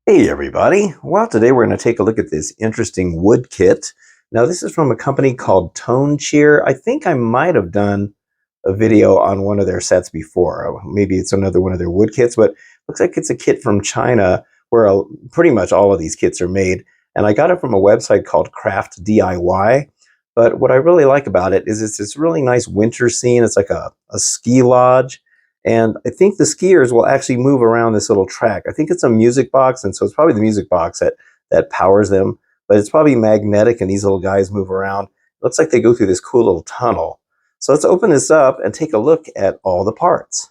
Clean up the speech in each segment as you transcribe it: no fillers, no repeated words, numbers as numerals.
Hey everybody! Well, today we're going to take a look at this interesting wood kit. Now, this is from a company called Tonecheer. I think I might have done a video on one of their sets before. Maybe it's another one of their wood kits, but looks like it's a kit from China where pretty much all of these kits are made. And I got it from a website called Craft DIY. But what I really like about it is it's this really nice winter scene. It's like a ski lodge. And I think the skiers will actually move around this little track. I think it's a music box, and so it's probably the music box that powers them. But it's probably magnetic, and these little guys move around. It looks like they go through this cool little tunnel. So let's open this up and take a look at all the parts.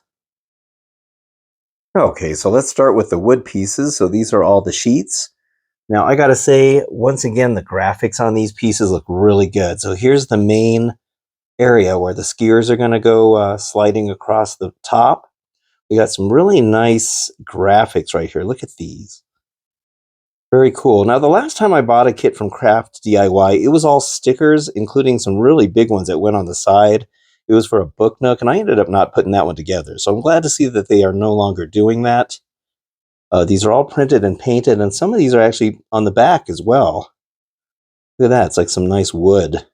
Okay, so let's start with the wood pieces. So these are all the sheets. Now I gotta say, once again, the graphics on these pieces look really good. So here's the main area where the skiers are gonna go sliding across the top. We got some really nice graphics right here. Look at these. Very cool. Now, the last time I bought a kit from Craft DIY, it was all stickers, including some really big ones that went on the side. It was for a book nook, and I ended up not putting that one together. So I'm glad to see that they are no longer doing that. These are all printed and painted, and some of these are actually on the back as well. Look at that. It's like some nice wood.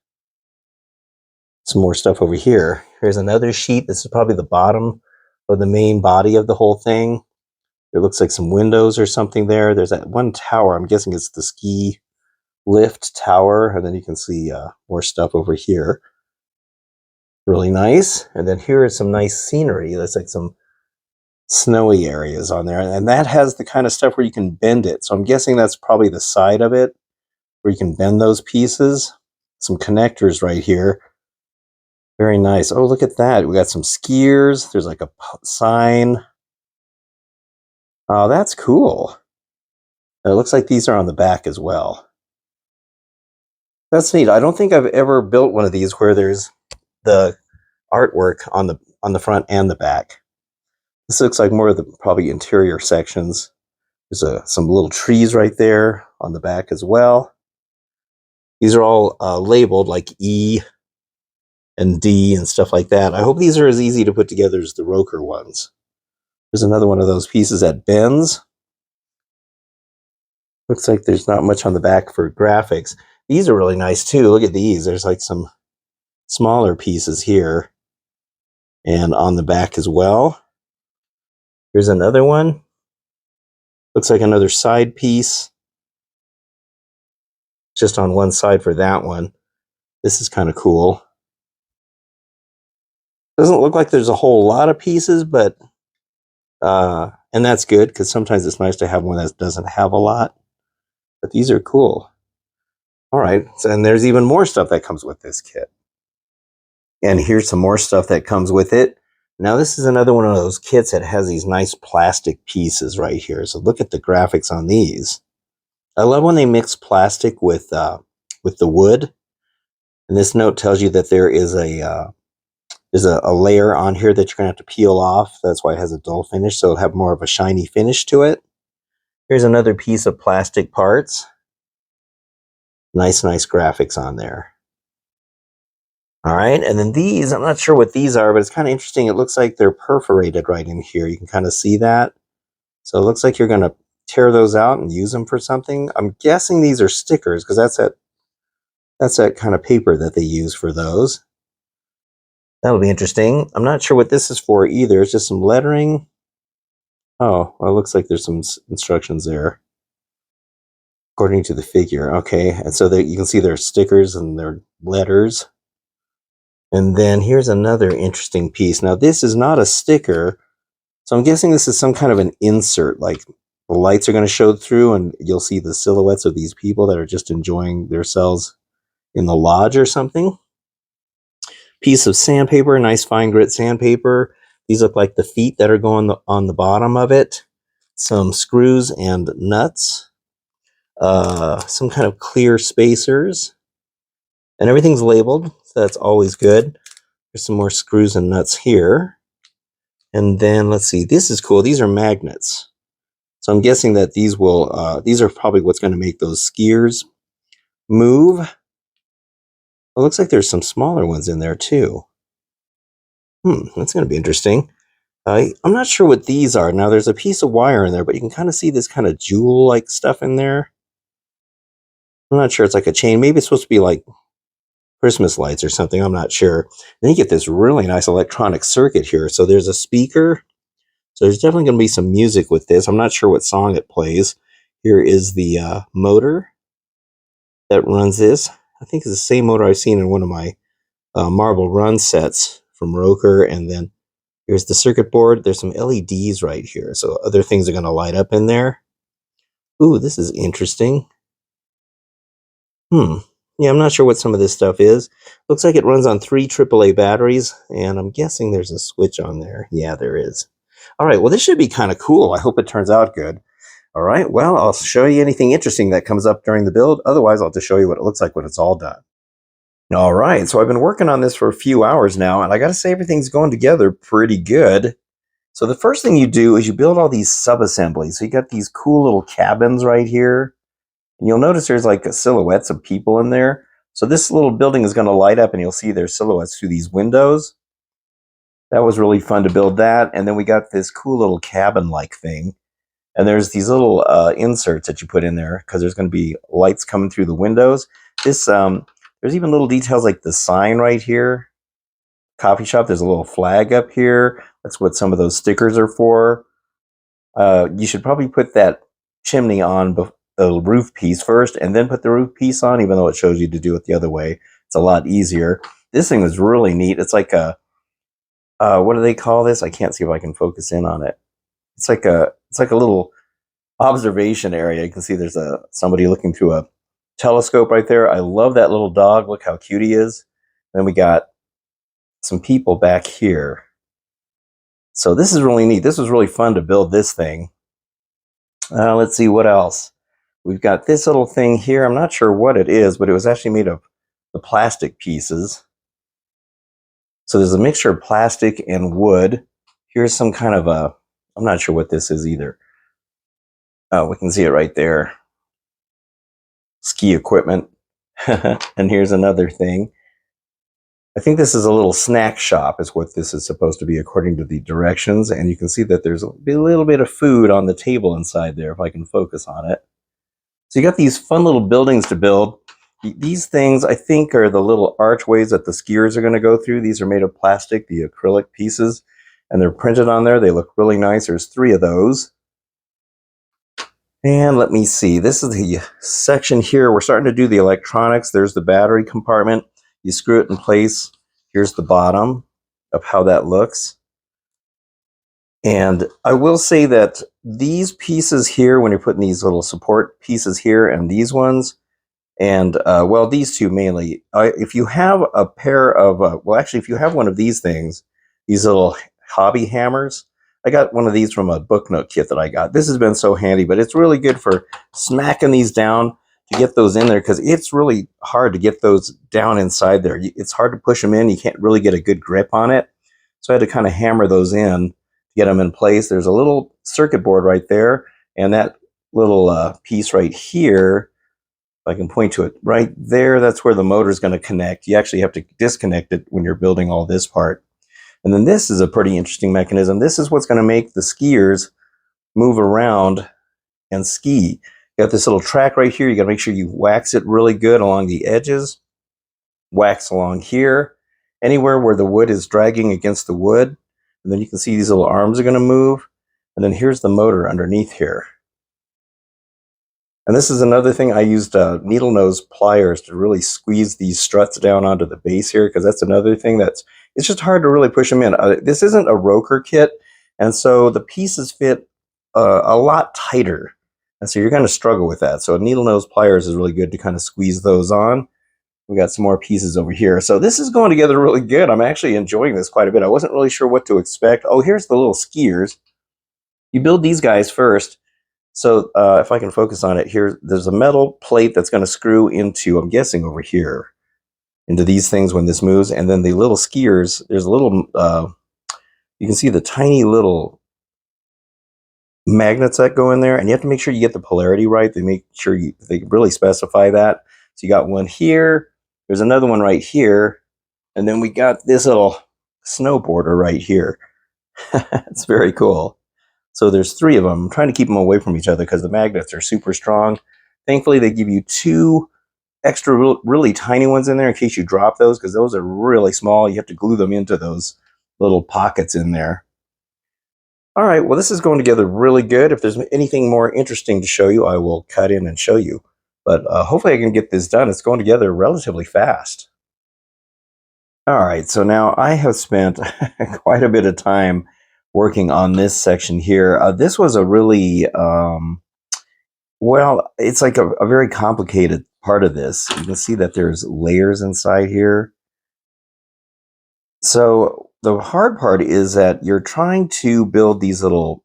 Some more stuff over here. Here's another sheet. This is probably the bottom of the main body of the whole thing. There looks like some windows or something there. There's that one tower. I'm guessing it's the ski lift tower. And then you can see more stuff over here. Really nice. And then here is some nice scenery. There's like some snowy areas on there. And that has the kind of stuff where you can bend it. So I'm guessing that's probably the side of it where you can bend those pieces. Some connectors right here. Very nice. Oh, look at that. We got some skiers. There's like a sign. Oh, that's cool. It looks like these are on the back as well. That's neat. I don't think I've ever built one of these where there's the artwork on the front and the back. This looks like more of the probably interior sections. There's some little trees right there on the back as well. These are all labeled like E and D and stuff like that. I hope these are as easy to put together as the Roker ones. There's another one of those pieces that bends. Looks like there's not much on the back for graphics. These are really nice too. Look at these. There's like some smaller pieces here and on the back as well. Here's another one. Looks like another side piece. Just on one side for that one. This is kind of cool. Doesn't look like there's a whole lot of pieces, but and that's good because sometimes it's nice to have one that doesn't have a lot. But these are cool. All right, so, and there's even more stuff that comes with this kit. And here's some more stuff that comes with it. Now this is another one of those kits that has these nice plastic pieces right here. So look at the graphics on these. I love when they mix plastic with the wood. And this note tells you that there is a layer on here that you're gonna have to peel off. That's why it has a dull finish, so it'll have more of a shiny finish to it. Here's another piece of plastic parts. Nice graphics on there. All right, and then these, I'm not sure what these are, but it's kind of interesting. It looks like they're perforated right in here. You can kind of see that. So it looks like you're going to tear those out and use them for something. I'm guessing these are stickers because that's that kind of paper that they use for those. That'll be interesting. I'm not sure what this is for either. It's just some lettering. Oh, well, it looks like there's some instructions there. According to the figure. Okay, and so you can see their stickers and their letters. And then here's another interesting piece. Now, this is not a sticker, so I'm guessing this is some kind of an insert, like the lights are going to show through and you'll see the silhouettes of these people that are just enjoying themselves in the lodge or something. Piece of sandpaper, nice fine grit sandpaper. These look like the feet that are going on the bottom of it. Some screws and nuts. Some kind of clear spacers. And everything's labeled, so that's always good. There's some more screws and nuts here. And then let's see, this is cool. These are magnets. So I'm guessing that these are probably what's going to make those skiers move. It looks like there's some smaller ones in there too. That's going to be interesting. I'm not sure what these are. Now, there's a piece of wire in there, but you can kind of see this kind of jewel-like stuff in there. I'm not sure. It's like a chain. Maybe it's supposed to be like Christmas lights or something. I'm not sure. Then you get this really nice electronic circuit here. So there's a speaker. So there's definitely going to be some music with this. I'm not sure what song it plays. Here is the motor that runs this. I think it's the same motor I've seen in one of my Marble Run sets from Roker. And then here's the circuit board. There's some LEDs right here. So other things are going to light up in there. Ooh, this is interesting. Yeah, I'm not sure what some of this stuff is. Looks like it runs on 3 AAA batteries, and I'm guessing there's a switch on there. Yeah, there is. All right, well, this should be kind of cool. I hope it turns out good. All right, well, I'll show you anything interesting that comes up during the build. Otherwise, I'll just show you what it looks like when it's all done. All right, so I've been working on this for a few hours now, and I got to say everything's going together pretty good. So the first thing you do is you build all these sub-assemblies. So you got these cool little cabins right here. And you'll notice there's like silhouettes of people in there. So this little building is going to light up and you'll see their silhouettes through these windows. That was really fun to build that. And then we got this cool little cabin-like thing. And there's these little inserts that you put in there because there's going to be lights coming through the windows. This there's even little details like the sign right here. Coffee shop, there's a little flag up here. That's what some of those stickers are for. You should probably put that chimney on the roof piece first and then put the roof piece on, even though it shows you to do it the other way. It's a lot easier. This thing is really neat. It's like a, what do they call this? I can't see if I can focus in on it. It's like a little observation area. You can see there's somebody looking through a telescope right there. I love that little dog. Look how cute he is. Then we got some people back here. So this is really neat. This was really fun to build this thing. Let's see what else. We've got this little thing here. I'm not sure what it is, but it was actually made of the plastic pieces. So there's a mixture of plastic and wood. Here's some kind of I'm not sure what this is either. Oh, we can see it right there. Ski equipment. And here's another thing. I think this is a little snack shop is what this is supposed to be according to the directions. And you can see that there's a little bit of food on the table inside there if I can focus on it. So you got these fun little buildings to build. These things, I think, are the little archways that the skiers are going to go through. These are made of plastic, the acrylic pieces, and they're printed on there. They look really nice. There's 3 of those. And let me see. This is the section here. We're starting to do the electronics. There's the battery compartment. You screw it in place. Here's the bottom of how that looks. And I will say that these pieces here, when you're putting these little support pieces here and these ones, and well, these two mainly, if you have a pair of, well, actually, if you have one of these things, these little hobby hammers, I got one of these from a book note kit that I got. This has been so handy, but it's really good for smacking these down to get those in there because it's really hard to get those down inside there. It's hard to push them in. You can't really get a good grip on it. So I had to kind of hammer those in to get them in place. There's a little circuit board right there, and that little piece right here, if I can point to it right there, that's where the motor is going to connect. You actually have to disconnect it when you're building all this part. And then this is a pretty interesting mechanism. This is what's going to make the skiers move around and ski. You got this little track right here. You got to make sure you wax it really good along the edges. Wax along here. Anywhere where the wood is dragging against the wood. And then you can see these little arms are going to move. And then here's the motor underneath here. And this is another thing. I used needle nose pliers to really squeeze these struts down onto the base here, because that's another thing it's just hard to really push them in. This isn't a Roker kit, and so the pieces fit a lot tighter. And so you're going to struggle with that. So needle nose pliers is really good to kind of squeeze those on. We got some more pieces over here. So this is going together really good. I'm actually enjoying this quite a bit. I wasn't really sure what to expect. Oh, here's the little skiers. You build these guys first. So if I can focus on it here, there's a metal plate that's going to screw into, I'm guessing over here, into these things when this moves. And then the little skiers, there's a little, you can see the tiny little magnets that go in there. And you have to make sure you get the polarity right. They make sure they really specify that. So you got one here. There's another one right here. And then we got this little snowboarder right here. It's very cool. So there's three of them. I'm trying to keep them away from each other because the magnets are super strong. Thankfully, they give you two extra really tiny ones in there in case you drop those, because those are really small. You have to glue them into those little pockets in there. All right, well, this is going together really good. If there's anything more interesting to show you, I will cut in and show you. But hopefully I can get this done. It's going together relatively fast. All right, so now I have spent quite a bit of time working on this section here. This was a really, well, it's like a very complicated part of this. You can see that there's layers inside here. So the hard part is that you're trying to build these little,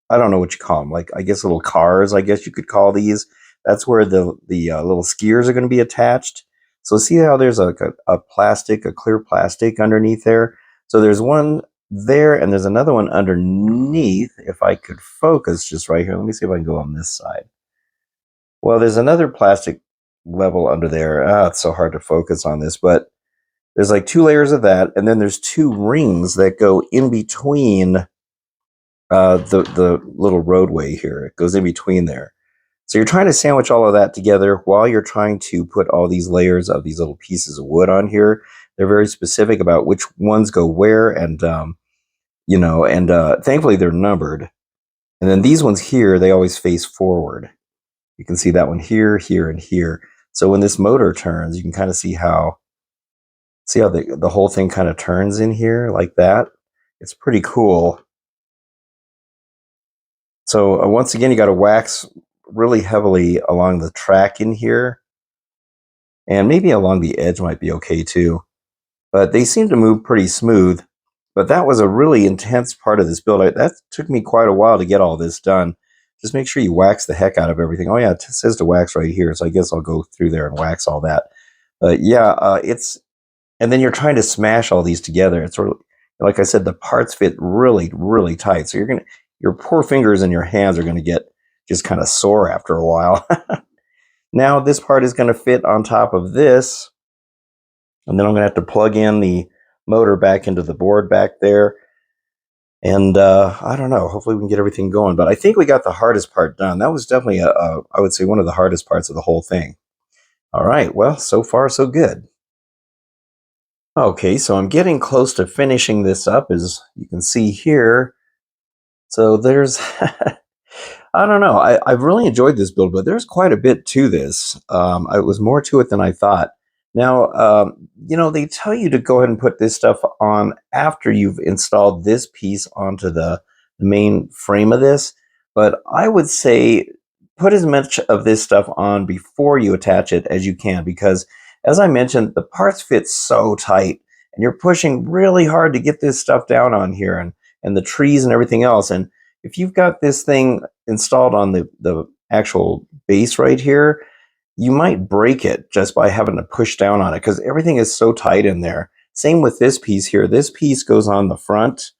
I don't know what you call them, like I guess little cars, I guess you could call these. That's where the little skiers are going to be attached. So see how there's like a plastic, a clear plastic underneath there. So there's one there and there's another one underneath. If I could focus just right here, let me see if I can go on this side. Well, there's another plastic level under there. It's so hard to focus on this, but there's like two layers of that, and then there's two rings that go in between the little roadway here. It goes in between there. So you're trying to sandwich all of that together while you're trying to put all these layers of these little pieces of wood on here. They're very specific about which ones go where, and thankfully they're numbered. And then these ones here, they always face forward. You can see that one here, here, and here. So when this motor turns, you can kind of see how the whole thing kind of turns in here like that. It's pretty cool. So once again, you got to wax really heavily along the track in here, and maybe along the edge might be okay too. But they seem to move pretty smooth. But that was a really intense part of this build. That took me quite a while to get all this done. Just make sure you wax the heck out of everything. Oh yeah, it says to wax right here, so I guess I'll go through there and wax all that. But yeah, and then you're trying to smash all these together. It's sort of, like I said, the parts fit really, really tight. So your poor fingers and your hands are gonna get just kind of sore after a while. Now this part is gonna fit on top of this, and then I'm gonna have to plug in the motor back into the board back there. And I don't know. Hopefully we can get everything going. But I think we got the hardest part done. That was definitely I would say one of the hardest parts of the whole thing. All right. Well, so far so good. Okay, so I'm getting close to finishing this up, as you can see here. So there's, I don't know, I've really enjoyed this build, but there's quite a bit to this. It was more to it than I thought. Now, they tell you to go ahead and put this stuff on after you've installed this piece onto the main frame of this, but I would say put as much of this stuff on before you attach it as you can, because as I mentioned, the parts fit so tight and you're pushing really hard to get this stuff down on here, and the trees and everything else. And if you've got this thing installed on the actual base right here, you might break it just by having to push down on it, because everything is so tight in there. Same with this piece here. This piece goes on the front.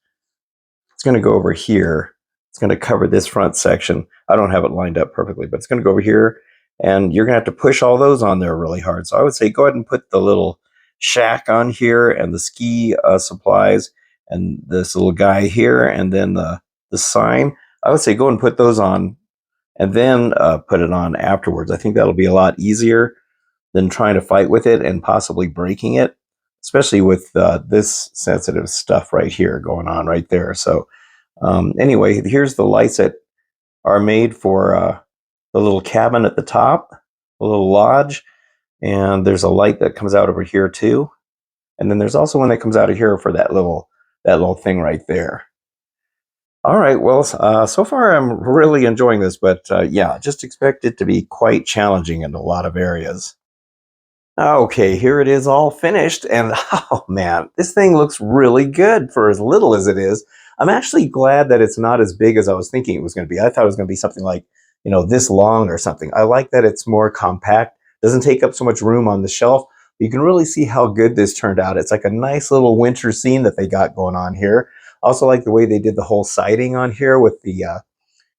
It's going to go over here. It's going to cover this front section. I don't have it lined up perfectly, but it's going to go over here, and you're going to have to push all those on there really hard. So I would say go ahead and put the little shack on here, and the ski supplies, and this little guy here, and then the sign. I would say go and put those on, and then put it on afterwards. I think that'll be a lot easier than trying to fight with it and possibly breaking it, especially with this sensitive stuff right here going on right there. So anyway, here's the lights that are made for the little cabin at the top, a little lodge, and there's a light that comes out over here too. And then there's also one that comes out of here for that little thing right there. All right, well, so far I'm really enjoying this, but yeah, just expect it to be quite challenging in a lot of areas. Okay, here it is all finished, and oh man, this thing looks really good for as little as it is. I'm actually glad that it's not as big as I was thinking it was going to be. I thought it was going to be something like, this long or something. I like that it's more compact, doesn't take up so much room on the shelf. You can really see how good this turned out. It's like a nice little winter scene that they got going on here. Also like the way they did the whole siding on here with the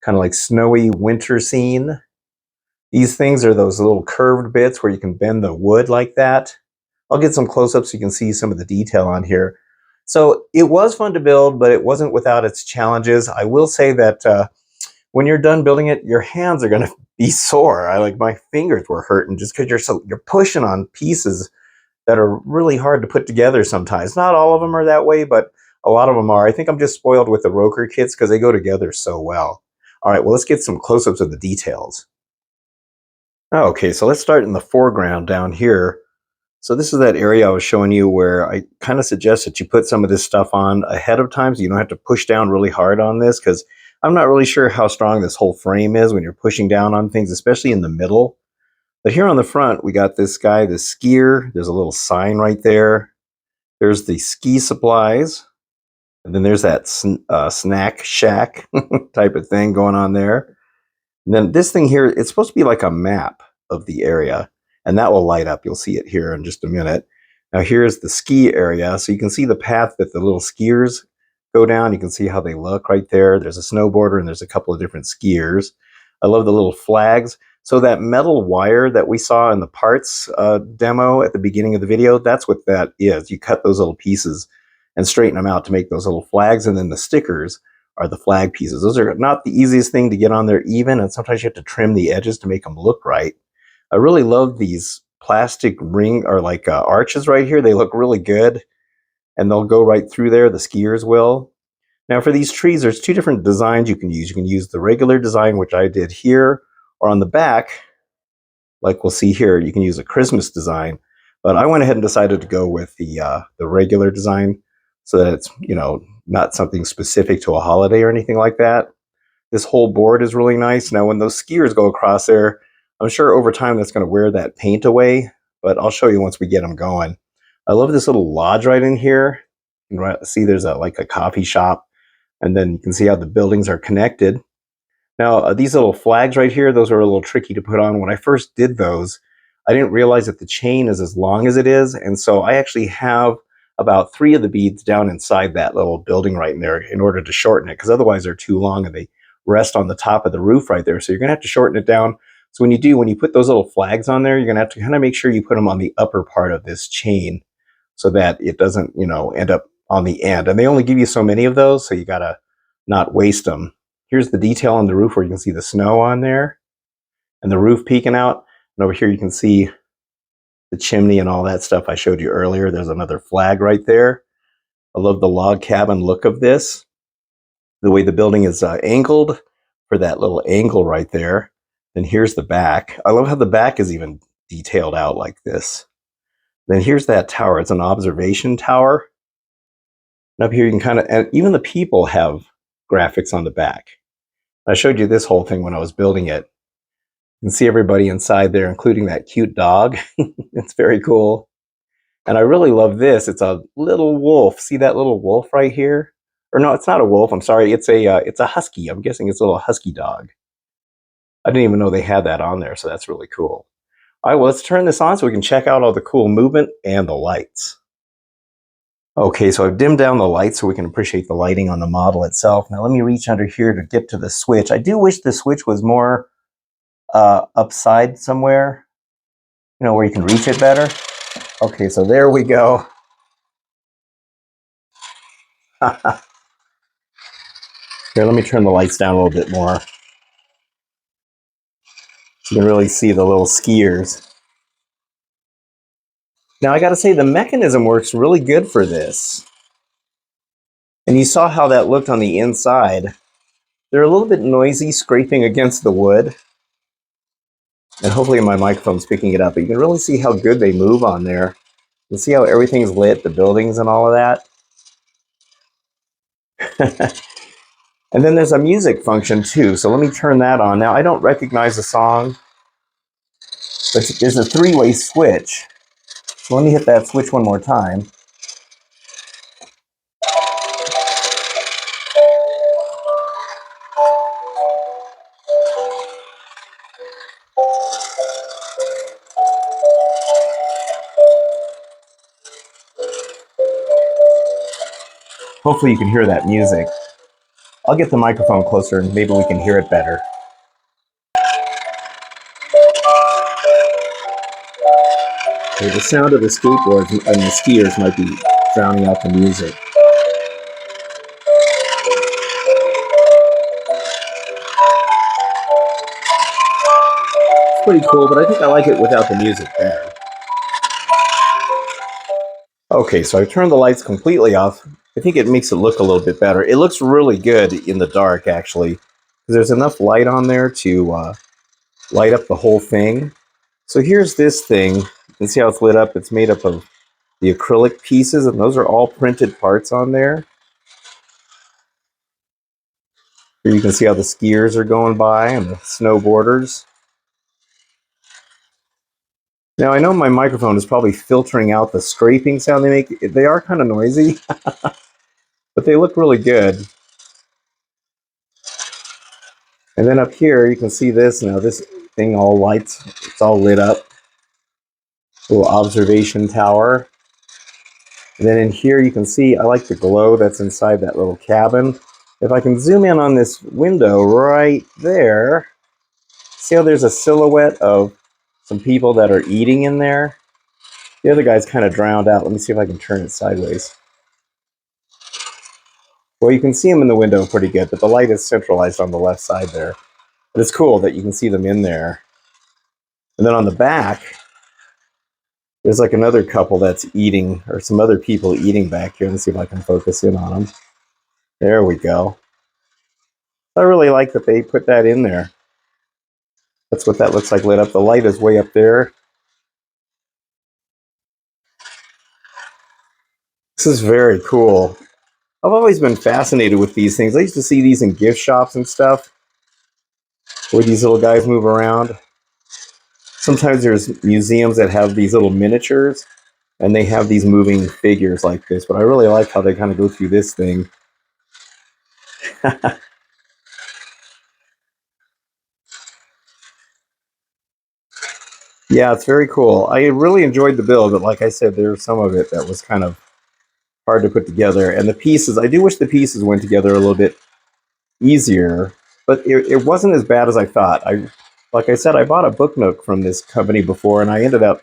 kind of like snowy winter scene. These things are those little curved bits where you can bend the wood like that. I'll get some close-ups so you can see some of the detail on here. So it was fun to build, but it wasn't without its challenges. I will say that when you're done building it, your hands are going to be sore. My fingers were hurting just because you're pushing on pieces that are really hard to put together sometimes. Not all of them are that way, but a lot of them are. I think I'm just spoiled with the Roker kits because they go together so well. All right, well, let's get some close-ups of the details. Okay, so let's start in the foreground down here. So this is that area I was showing you where I kind of suggest that you put some of this stuff on ahead of time so you don't have to push down really hard on this, because I'm not really sure how strong this whole frame is when you're pushing down on things, especially in the middle. But here on the front, we got this guy, the skier. There's a little sign right there. There's the ski supplies. And then there's that snack shack type of thing going on there. And then this thing here, it's supposed to be like a map of the area, and that will light up. You'll see it here in just a minute. Now here's the ski area, so you can see the path that the little skiers go down. You can see how they look right there. There's a snowboarder and there's a couple of different skiers. I love the little flags. So that metal wire that we saw in the parts demo at the beginning of the video, that's what that is. You cut those little pieces and straighten them out to make those little flags, and then the stickers are the flag pieces. Those are not the easiest thing to get on there even, and sometimes you have to trim the edges to make them look right. I really love these plastic ring or arches right here. They look really good, and they'll go right through there. The skiers will. Now for these trees, there's two different designs you can use. You can use the regular design, which I did here, or on the back, like we'll see here, you can use a Christmas design. But I went ahead and decided to go with the regular design so that it's, not something specific to a holiday or anything like that. This whole board is really nice. Now, when those skiers go across there, I'm sure over time that's going to wear that paint away, but I'll show you once we get them going. I love this little lodge right in here. You can see there's a coffee shop, and then you can see how the buildings are connected. Now, these little flags right here, those are a little tricky to put on. When I first did those, I didn't realize that the chain is as long as it is, and so I actually have about 3 of the beads down inside that little building right in there in order to shorten it, because otherwise they're too long and they rest on the top of the roof right there. So you're going to have to shorten it down. So when you put those little flags on there, you're going to have to kind of make sure you put them on the upper part of this chain so that it doesn't, end up on the end. And they only give you so many of those, so you got to not waste them. Here's the detail on the roof where you can see the snow on there and the roof peeking out. And over here you can see the chimney and all that stuff I showed you earlier. There's another flag right there. I love the log cabin look of this. The way the building is angled for that little angle right there. Then here's the back. I love how the back is even detailed out like this. Then here's that tower. It's an observation tower. And up here you can and even the people have graphics on the back. I showed you this whole thing when I was building it. You can see everybody inside there, including that cute dog. It's very cool. And I really love this. It's a little wolf. See that little wolf right here? Or no, it's not a wolf. I'm sorry. It's a husky. I'm guessing it's a little husky dog. I didn't even know they had that on there, so that's really cool. All right, well, let's turn this on so we can check out all the cool movement and the lights. Okay, so I've dimmed down the lights so we can appreciate the lighting on the model itself. Now let me reach under here to get to the switch. I do wish the switch was more upside somewhere, where you can reach it better. Okay, so there we go. Here, let me turn the lights down a little bit more. You can really see the little skiers. Now I gotta say, the mechanism works really good for this. And you saw how that looked on the inside. They're a little bit noisy, scraping against the wood. And hopefully my microphone's picking it up, but you can really see how good they move on there. You see how everything's lit, the buildings and all of that. And then there's a music function too, so let me turn that on. Now I don't recognize the song, but there's a 3-way switch. So let me hit that switch one more time. Hopefully you can hear that music. I'll get the microphone closer and maybe we can hear it better. Okay, the sound of the skateboards and the skiers might be drowning out the music. pretty cool, but I think I like it without the music there. Okay, so I turned the lights completely off. I think it makes it look a little bit better. It looks really good in the dark, actually. There's enough light on there to light up the whole thing. So here's this thing. You can see how it's lit up. It's made up of the acrylic pieces, and those are all printed parts on there. Here you can see how the skiers are going by and the snowboarders. Now, I know my microphone is probably filtering out the scraping sound they make. They are kind of noisy, but they look really good. And then up here, you can see this now. This thing all lights. It's all lit up. Little observation tower. And then in here, you can see, I like the glow that's inside that little cabin. If I can zoom in on this window right there, see how there's a silhouette of some people that are eating in there? The other guy's kind of drowned out. Let me see if I can turn it sideways. Well, you can see them in the window pretty good, but the light is centralized on the left side there. But it's cool that you can see them in there. And then on the back, there's like another couple that's eating, or some other people eating back here. Let's see if I can focus in on them. There we go. I really like that they put that in there. That's what that looks like lit up. The light is way up there. This is very cool. I've always been fascinated with these things. I used to see these in gift shops and stuff, where these little guys move around. Sometimes there's museums that have these little miniatures, and they have these moving figures like this, but I really like how they kind of go through this thing. Yeah, it's very cool. I really enjoyed the build, but like I said, there's some of it that was kind of hard to put together. And the pieces, I do wish the pieces went together a little bit easier, but it wasn't as bad as I thought. Like I said, I bought a book nook from this company before, and I ended up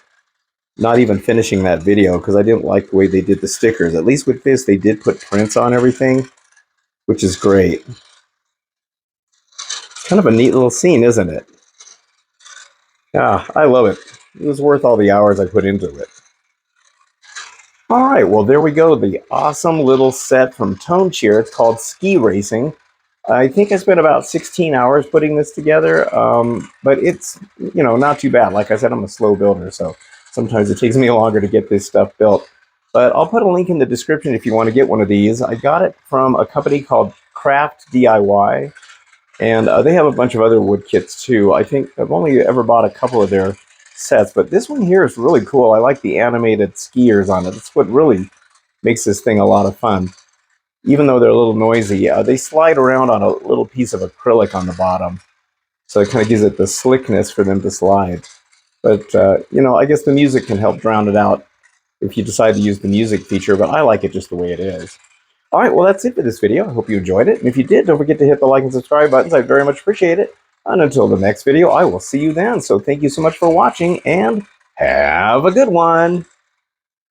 not even finishing that video because I didn't like the way they did the stickers. At least with this, they did put prints on everything, which is great. It's kind of a neat little scene, isn't it? Yeah, I love it. It was worth all the hours I put into it. All right, well, there we go. The awesome little set from Tonecheer. It's called Ski Racing. I think I spent about 16 hours putting this together, but it's, not too bad. Like I said, I'm a slow builder, so sometimes it takes me longer to get this stuff built. But I'll put a link in the description if you want to get one of these. I got it from a company called Craft DIY, and they have a bunch of other wood kits too. I think I've only ever bought a couple of their sets, but this one here is really cool. I like the animated skiers on it. That's what really makes this thing a lot of fun. Even though they're a little noisy, they slide around on a little piece of acrylic on the bottom. So it kind of gives it the slickness for them to slide. But, I guess the music can help drown it out if you decide to use the music feature, but I like it just the way it is. All right, well, that's it for this video. I hope you enjoyed it. And if you did, don't forget to hit the like and subscribe buttons. I'd very much appreciate it. And until the next video, I will see you then. So thank you so much for watching, and have a good one.